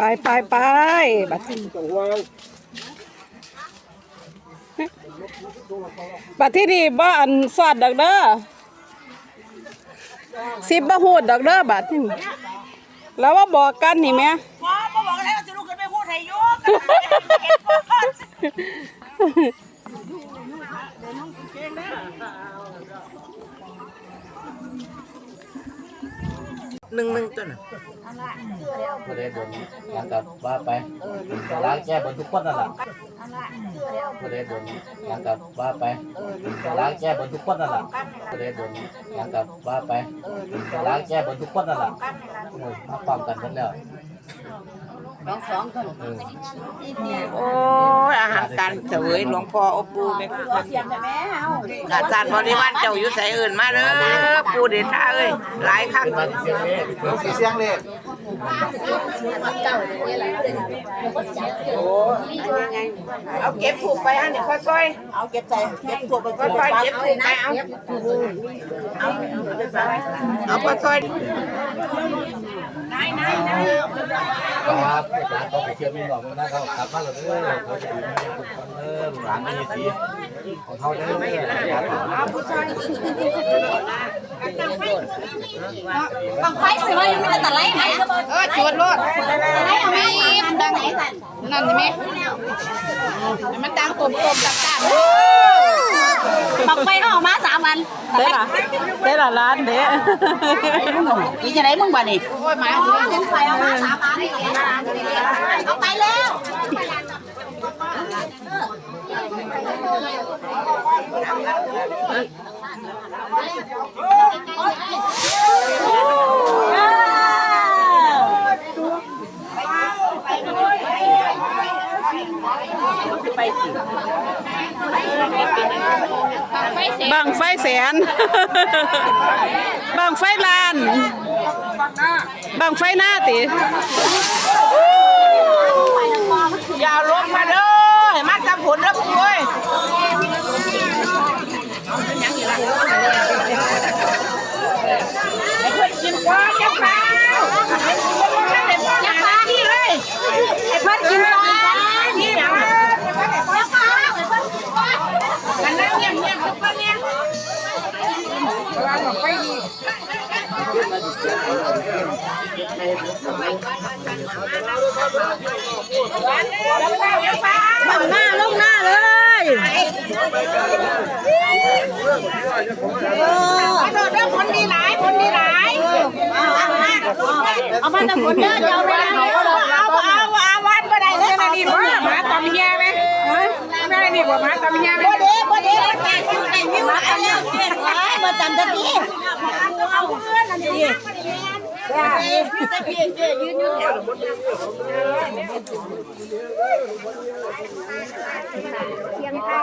ไปบัดที่นี่บ้านสอดดอกเด้อ10บ่ฮู้ดอกเด้อบัดนี้แล้วว่าบอกกันนี่แม่บ่บอกแล้วจะลุกขึ้นไปพูดให้อยู่หนึ่งตัวน่ะก็เลยบนหลังกับว่าไปล้างแก้บนทุกคนนั่นแหละก็เลยบนหลังกับว่าไปล้างแก้บนทุกคนนั่นแหละก็เลยบนหลังกับว่าไปล้างแก้บนทุกคนนั่นแหละมาความกันหมดแล้วโอ้ยอาหารการเสวยหลวงพ่ออบปูแม่อาจารย์บริวารเจ้าอยู่ใส่อื่นมาเด้อปูเดชาเอ้ยหลายครั้งเสียงเลขเอาเก็บถูกไปฮะเนี่ยค่อยๆเอาเก็บใจเก็บถูกไปค่อยๆเก็บถูกไปเอาค่อยๆครับหลานเขาไปเชื่อมีหลอกนะเขากลับมาแล้วเขาจะอยู่ในทุกคนหลานมีสีของเขาได้บังไฟสิว่ายังไม่ได้ตัดไล่ไหนจวดรถไล่เอาไหมดังไหนสั่นนั่นใช่ไหมมันดังตุ่มตักบังไฟเขาออกมา3 วันได้ละล้านเด้อีจะไหนมึงบ้านี่โอ้ยหมาบังไฟออกมา3 วันเอาไปแล้วบังไฟแสนบังไฟล้านบังไฟหน้าติยาวลงมาเด้อให้มันจับผลแล้วพวกเอ้ยให้เพื่อนกินก่อนยังเปล่ายังเปล่าที่เลยให้เพื่อนกินก่อนที่ยังยังเปล่ากันนั่งเงียบๆทุกคนเนี่ยบังหน้าลงหน้าเลยโดดเด้อคนดีหลายเอามาแต่คนเด้อเอาไปเอาวันบ่ได้เลยนะนี่บ่หมาตอมเฮียไหมไม่ได้นี่บ่หมาตอมเฮียไหมบ่เด้แต่คิวได้คิวได้แล้วมาจำตะกี้เอาเพื่อนนั่นดิยืนอยู่แถวเทียงไทย